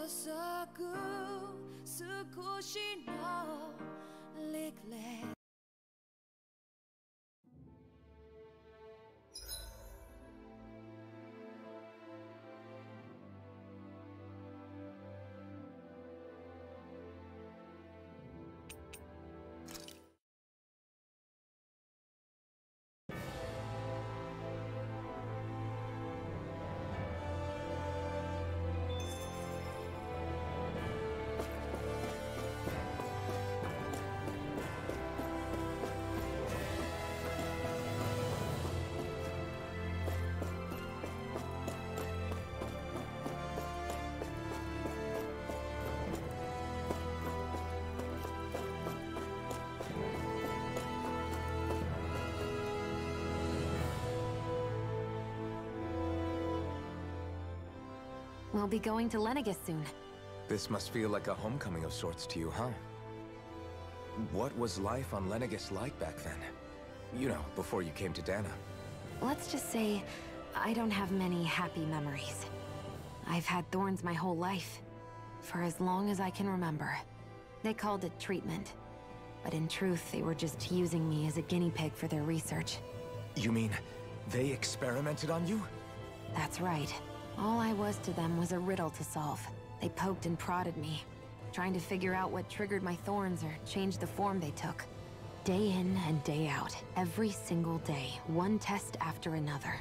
さく少しのリグレット We'll be going to Lenegis soon. This must feel like a homecoming of sorts to you, huh? What was life on Lenegis like back then? You know, before you came to Dana. Let's just say, I don't have many happy memories. I've had thorns my whole life. For as long as I can remember. They called it treatment. But in truth, they were just using me as a guinea pig for their research. You mean, they experimented on you? That's right. All I was to them was a riddle to solve. They poked and prodded me, trying to figure out what triggered my thorns or changed the form they took. Day in and day out, every single day, one test after another.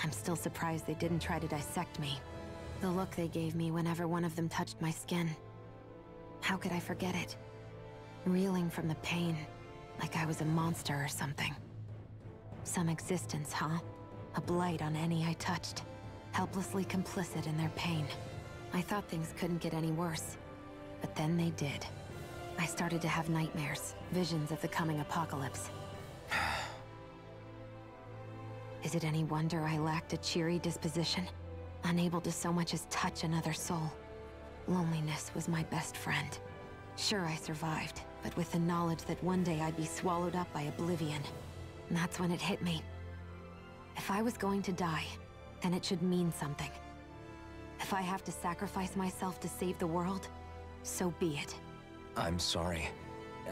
I'm still surprised they didn't try to dissect me. The look they gave me whenever one of them touched my skin. How could I forget it? Reeling from the pain, like I was a monster or something. Some existence, huh? A blight on any I touched. Helplessly complicit in their pain. I thought things couldn't get any worse. But then they did. I started to have nightmares, visions of the coming apocalypse. Is it any wonder I lacked a cheery disposition? Unable to so much as touch another soul. Loneliness was my best friend. Sure, I survived, but with the knowledge that one day I'd be swallowed up by oblivion. And that's when it hit me. If I was going to die, then it should mean something. If I have to sacrifice myself to save the world, so be it. I'm sorry.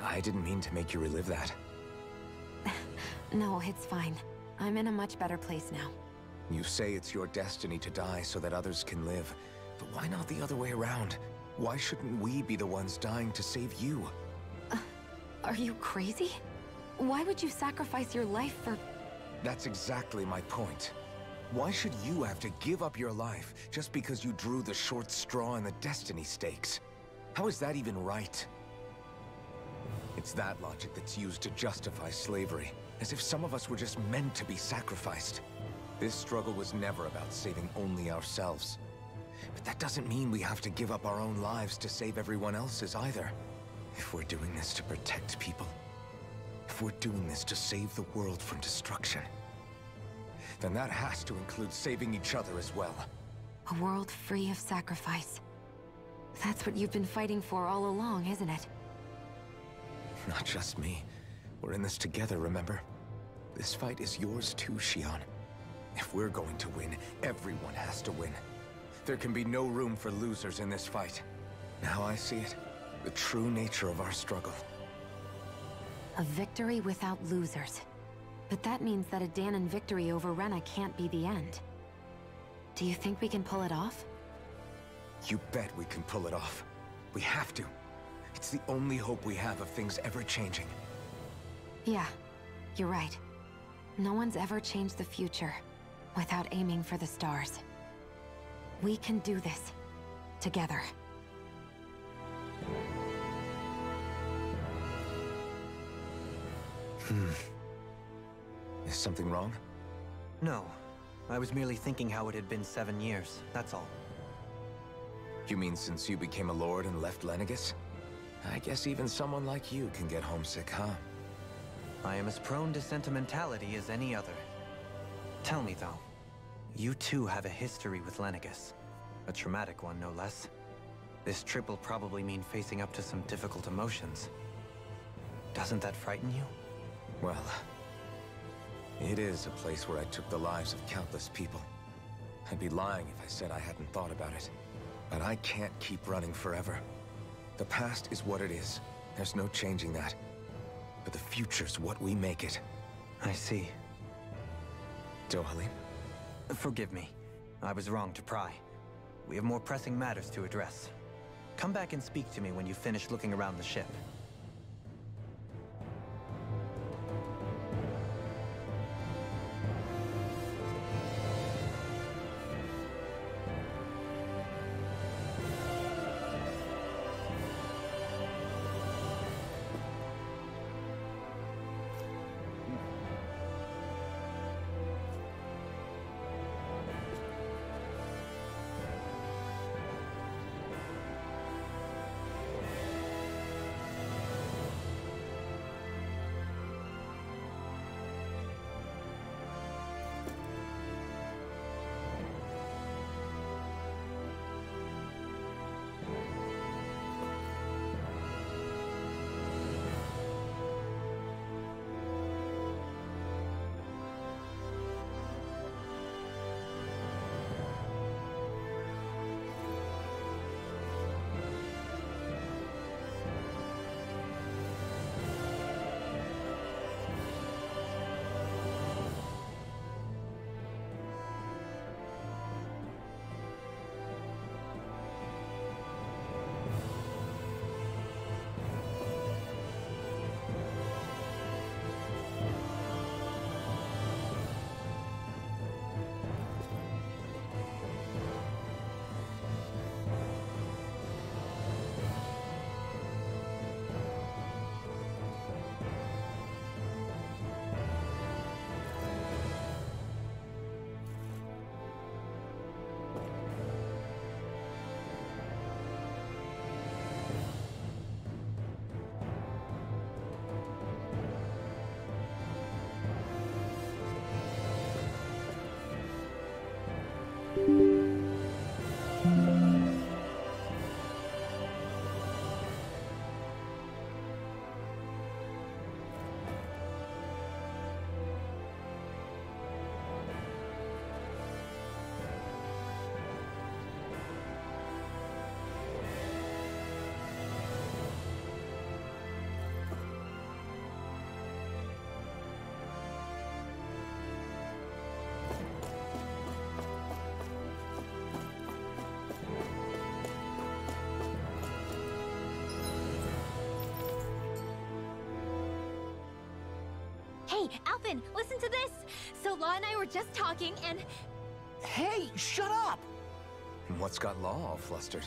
I didn't mean to make you relive that. No, it's fine. I'm in a much better place now. You say it's your destiny to die so that others can live. But why not the other way around? Why shouldn't we be the ones dying to save you? Are you crazy? Why would you sacrifice your life for... That's exactly my point. Why should you have to give up your life just because you drew the short straw in the destiny stakes? How is that even right? It's that logic that's used to justify slavery, as if some of us were just meant to be sacrificed. This struggle was never about saving only ourselves. But that doesn't mean we have to give up our own lives to save everyone else's either. If we're doing this to protect people, if we're doing this to save the world from destruction, then that has to include saving each other as well. A world free of sacrifice. That's what you've been fighting for all along, isn't it? Not just me. We're in this together, remember? This fight is yours too, Xion. If we're going to win, everyone has to win. There can be no room for losers in this fight. Now I see it. The true nature of our struggle. A victory without losers. But that means that a Dahnan victory over Rena can't be the end. Do you think we can pull it off? You bet we can pull it off. We have to. It's the only hope we have of things ever changing. Yeah, you're right. No one's ever changed the future without aiming for the stars. We can do this. Together. Is something wrong? No. I was merely thinking how it had been 7 years, that's all. You mean since you became a lord and left Lenegis? I guess even someone like you can get homesick, huh? I am as prone to sentimentality as any other. Tell me though, you too have a history with Lenegis. A traumatic one, no less. This trip will probably mean facing up to some difficult emotions. Doesn't that frighten you? Well, it is a place where I took the lives of countless people. I'd be lying if I said I hadn't thought about it. But I can't keep running forever. The past is what it is. There's no changing that. But the future's what we make it. I see. Dohalim? Forgive me. I was wrong to pry. We have more pressing matters to address. Come back and speak to me when you finish looking around the ship. Hey, Alphen, listen to this! So Law and I were just talking and... Hey, shut up! What's got Law all flustered?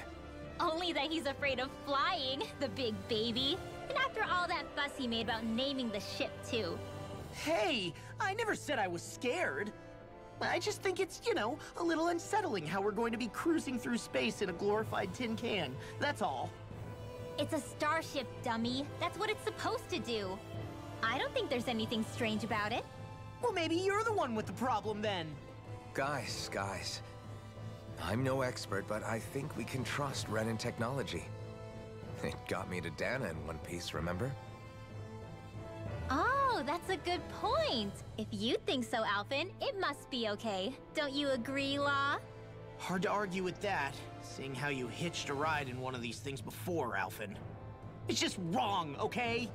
Only that he's afraid of flying, the big baby. And after all that fuss he made about naming the ship, too. Hey, I never said I was scared. I just think it's, you know, a little unsettling how we're going to be cruising through space in a glorified tin can. That's all. It's a starship, dummy. That's what it's supposed to do. I don't think there's anything strange about it. Well, maybe you're the one with the problem then. Guys. I'm no expert, but I think we can trust Renan technology. It got me to Dana in one piece, remember? Oh, that's a good point. If you think so, Alphen, it must be okay. Don't you agree, Law? Hard to argue with that, seeing how you hitched a ride in one of these things before, Alphen. It's just wrong, okay?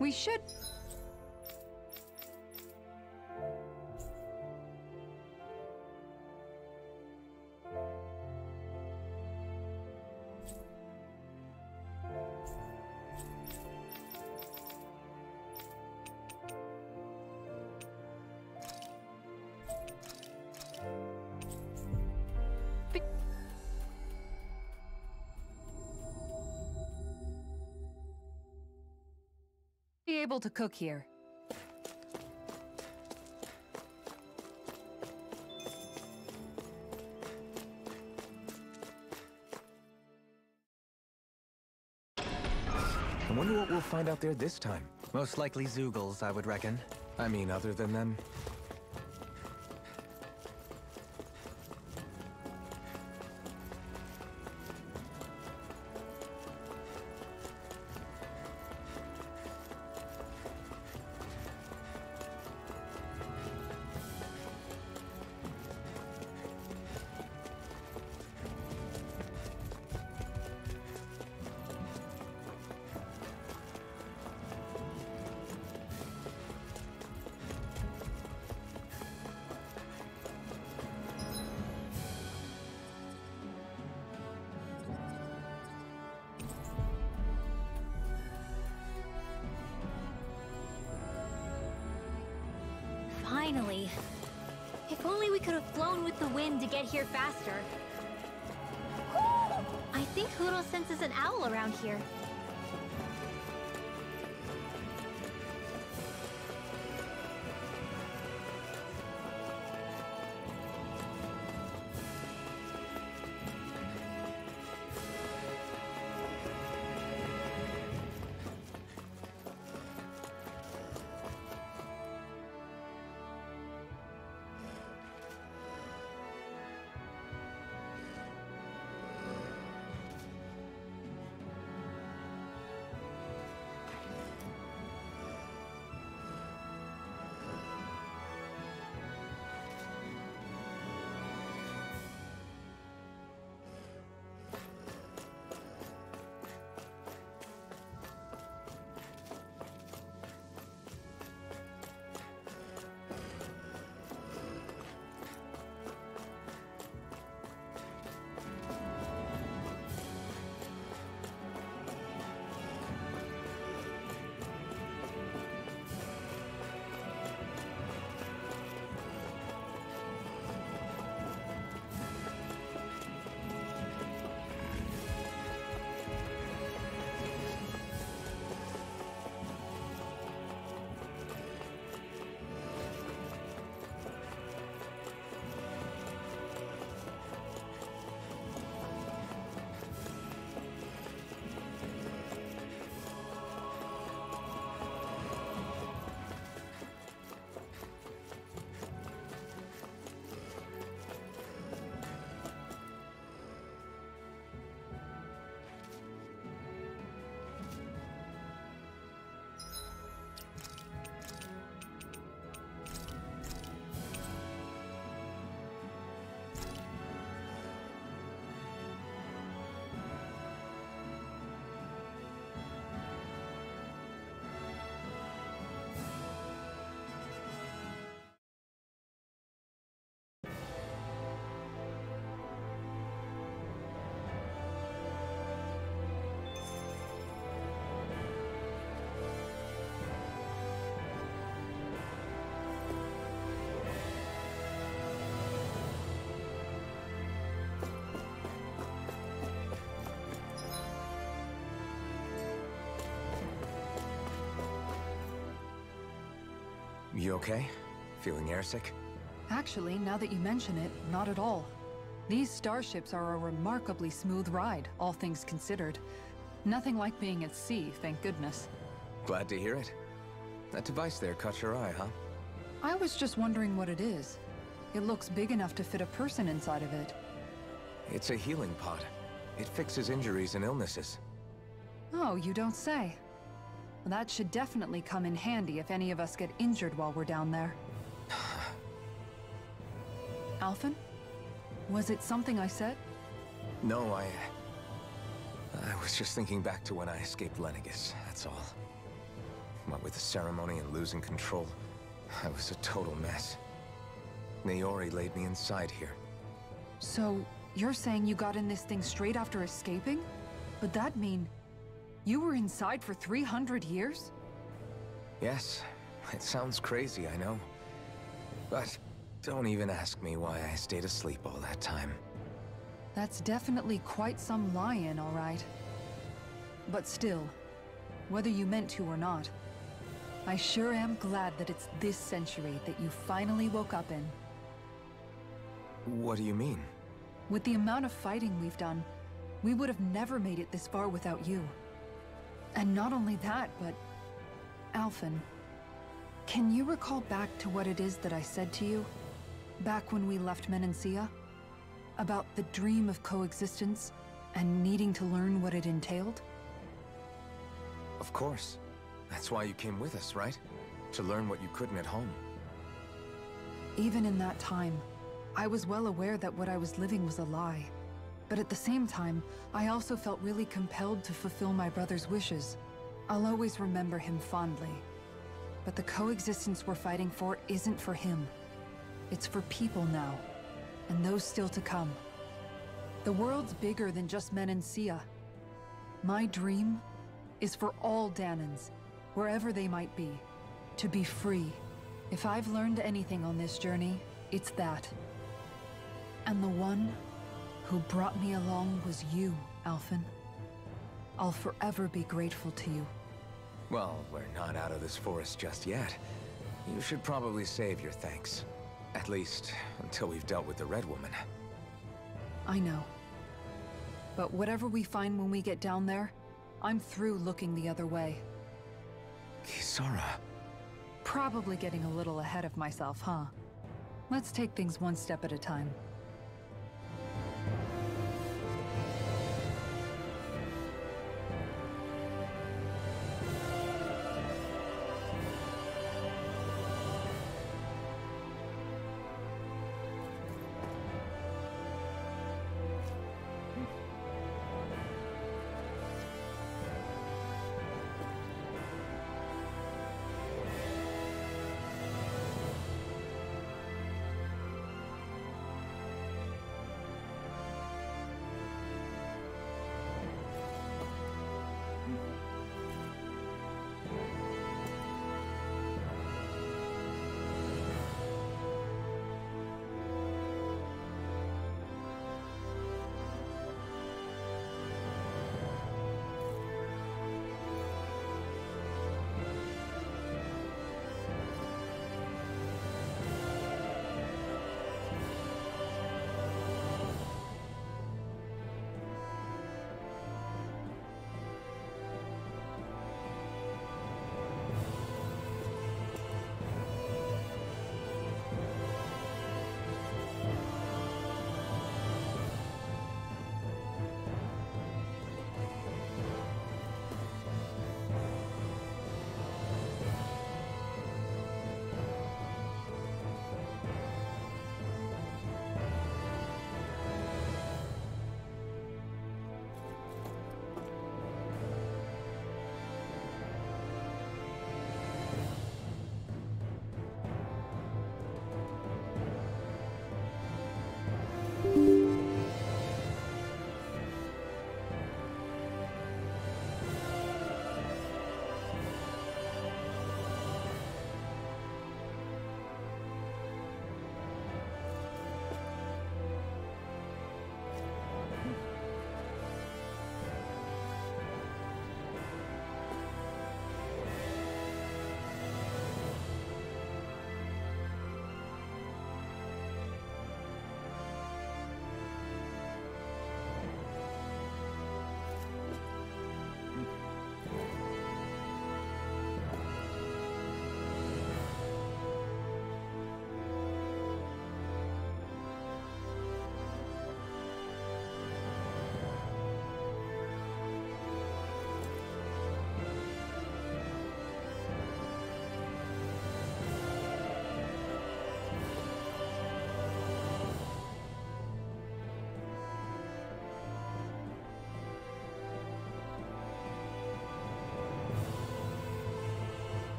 We should... be able to cook here. I wonder what we'll find out there this time. Most likely Zeugles, I would reckon. I mean, other than them. Finally. If only we could have flown with the wind to get here faster. I think Hootle senses an owl around here. You okay? Feeling airsick? Actually, now that you mention it, not at all. These starships are a remarkably smooth ride, all things considered. Nothing like being at sea, thank goodness. Glad to hear it. That device there caught your eye, huh? I was just wondering what it is. It looks big enough to fit a person inside of it. It's a healing pod. It fixes injuries and illnesses. Oh, you don't say. That should definitely come in handy if any of us get injured while we're down there. Alphen? Was it something I said? No, I was just thinking back to when I escaped Lenegis, that's all. What with the ceremony and losing control, I was a total mess. Naori laid me inside here. So, you're saying you got in this thing straight after escaping? Would that mean you were inside for 300 years? Yes, it sounds crazy, I know. But don't even ask me why I stayed asleep all that time. That's definitely quite some lie-in, all right. But still, whether you meant to or not, I sure am glad that it's this century that you finally woke up in. What do you mean? With the amount of fighting we've done, we would have never made it this far without you. And not only that, but... Alphen, can you recall back to what it is that I said to you? Back when we left Menancia? About the dream of coexistence, and needing to learn what it entailed? Of course. That's why you came with us, right? To learn what you couldn't at home. Even in that time, I was well aware that what I was living was a lie. But at the same time, I also felt really compelled to fulfill my brother's wishes. I'll always remember him fondly. But the coexistence we're fighting for isn't for him. It's for people now, and those still to come. The world's bigger than just Menancia. My dream is for all Dahnans, wherever they might be, to be free. If I've learned anything on this journey, it's that. And the one who brought me along was you, Alphen. I'll forever be grateful to you. Well, we're not out of this forest just yet. You should probably save your thanks. At least, until we've dealt with the Red Woman. I know. But whatever we find when we get down there, I'm through looking the other way. Kisara. Probably getting a little ahead of myself, huh? Let's take things one step at a time.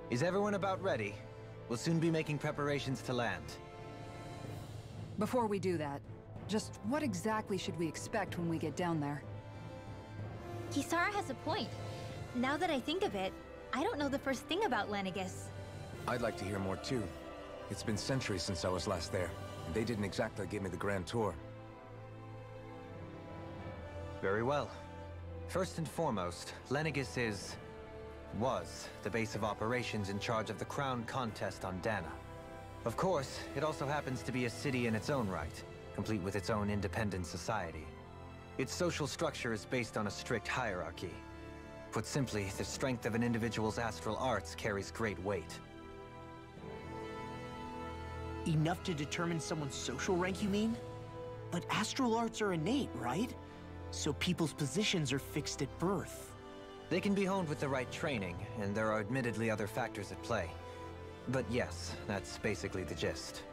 Is everyone about ready? We'll soon be making preparations to land. Before we do that, just what exactly should we expect when we get down there? Kisara has a point. Now that I think of it, I don't know the first thing about Lenegis. I'd like to hear more too. It's been centuries since I was last there, and they didn't exactly give me the grand tour. Very well. First and foremost, Lenegis was the base of operations in charge of the crown contest on Dana. Of course, it also happens to be a city in its own right, complete with its own independent society. Its social structure is based on a strict hierarchy. Put simply, the strength of an individual's astral arts carries great weight. Enough to determine someone's social rank, you mean? But astral arts are innate, right? So people's positions are fixed at birth. They can be honed with the right training, and there are admittedly other factors at play. But yes, that's basically the gist.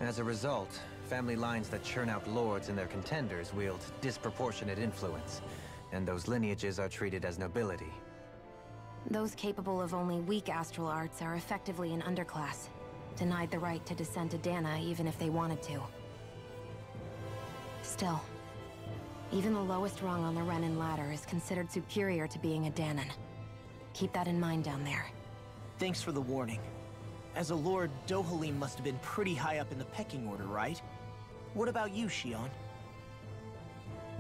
As a result, family lines that churn out lords and their contenders wield disproportionate influence, and those lineages are treated as nobility. Those capable of only weak astral arts are effectively an underclass, denied the right to descend to Dana even if they wanted to. Still, even the lowest rung on the Renan ladder is considered superior to being a Danan. Keep that in mind down there. Thanks for the warning. As a lord, Dohalim must have been pretty high up in the pecking order, right? What about you, Xion?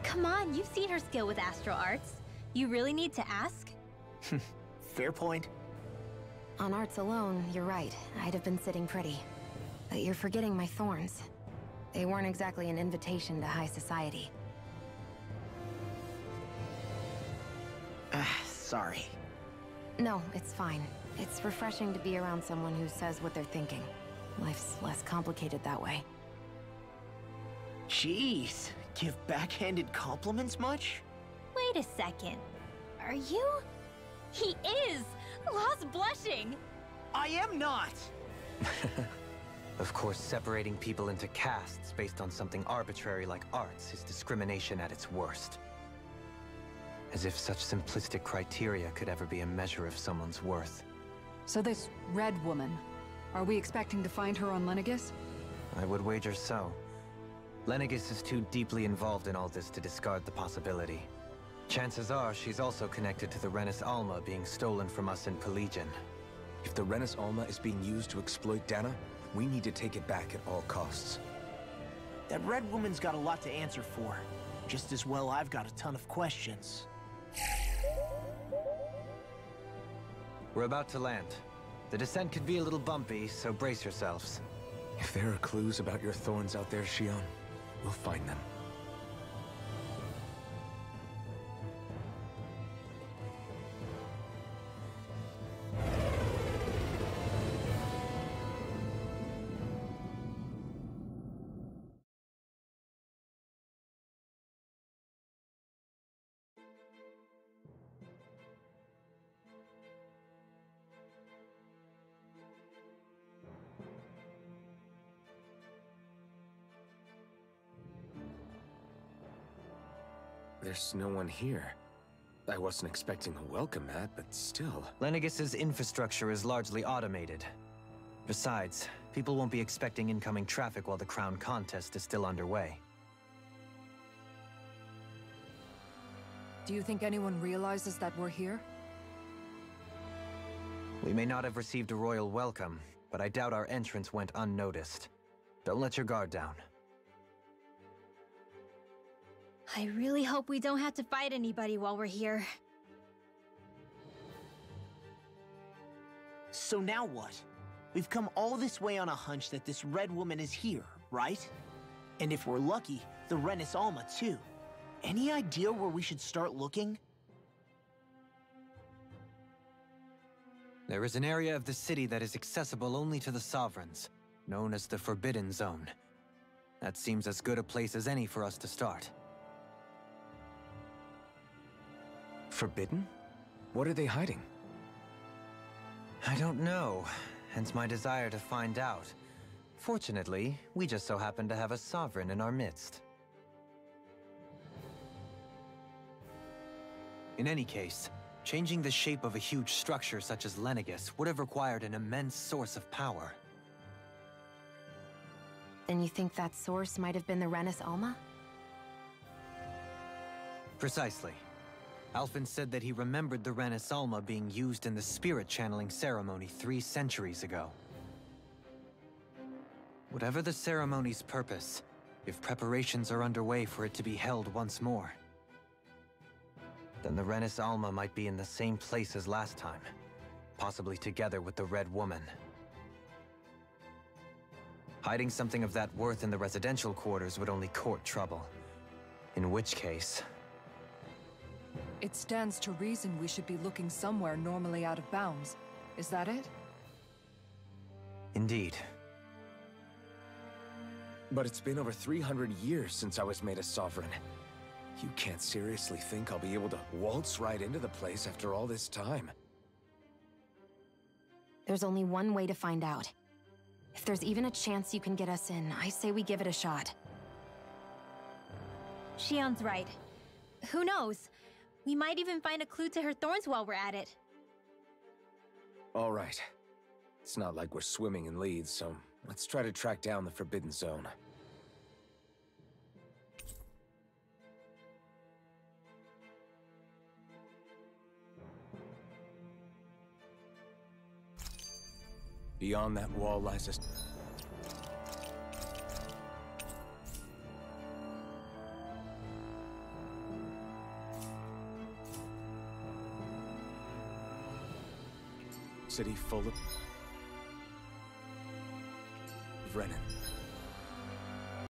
Come on, you've seen her skill with astral arts. You really need to ask? Fair point. On arts alone, you're right. I'd have been sitting pretty. But you're forgetting my thorns. They weren't exactly an invitation to high society. Sorry. No, it's fine. It's refreshing to be around someone who says what they're thinking. Life's less complicated that way. Jeez, give backhanded compliments much? Wait a second. Are you? He is! Lost blushing! I am not! Of course, separating people into castes based on something arbitrary like arts is discrimination at its worst. As if such simplistic criteria could ever be a measure of someone's worth. So this Red Woman, are we expecting to find her on Lenegis? I would wager so. Lenegis is too deeply involved in all this to discard the possibility. Chances are she's also connected to the Renis Alma being stolen from us in Pelegion. If the Renis Alma is being used to exploit Dana, we need to take it back at all costs. That Red Woman's got a lot to answer for. Just as well I've got a ton of questions. We're about to land. The descent could be a little bumpy, so brace yourselves. If there are clues about your thorns out there, Xion, we'll find them. There's no one here. I wasn't expecting a welcome mat, but still. Lenegis's infrastructure is largely automated. Besides, people won't be expecting incoming traffic while the crown contest is still underway. Do you think anyone realizes that we're here? We may not have received a royal welcome, but I doubt our entrance went unnoticed. Don't let your guard down. I really hope we don't have to fight anybody while we're here. So now what? We've come all this way on a hunch that this Red Woman is here, right? And if we're lucky, the Renis Alma too. Any idea where we should start looking? There is an area of the city that is accessible only to the Sovereigns, known as the Forbidden Zone. That seems as good a place as any for us to start. Forbidden? What are they hiding? I don't know, hence my desire to find out. Fortunately, we just so happen to have a Sovereign in our midst. In any case, changing the shape of a huge structure such as Lenegis would have required an immense source of power. Then you think that source might have been the Renis Alma? Precisely. Alphen said that he remembered the Renis Alma being used in the spirit channeling ceremony 3 centuries ago. Whatever the ceremony's purpose, if preparations are underway for it to be held once more, then the Renis Alma might be in the same place as last time, possibly together with the Red Woman. Hiding something of that worth in the residential quarters would only court trouble. In which case... It stands to reason we should be looking somewhere normally out of bounds. Is that it? Indeed. But it's been over 300 years since I was made a sovereign. You can't seriously think I'll be able to waltz right into the place after all this time. There's only one way to find out. If there's even a chance you can get us in, I say we give it a shot. Shionne's right. Who knows? We might even find a clue to her thorns while we're at it. All right. It's not like we're swimming in leads, so let's try to track down the Forbidden Zone. Beyond that wall lies a... city full of... Renin.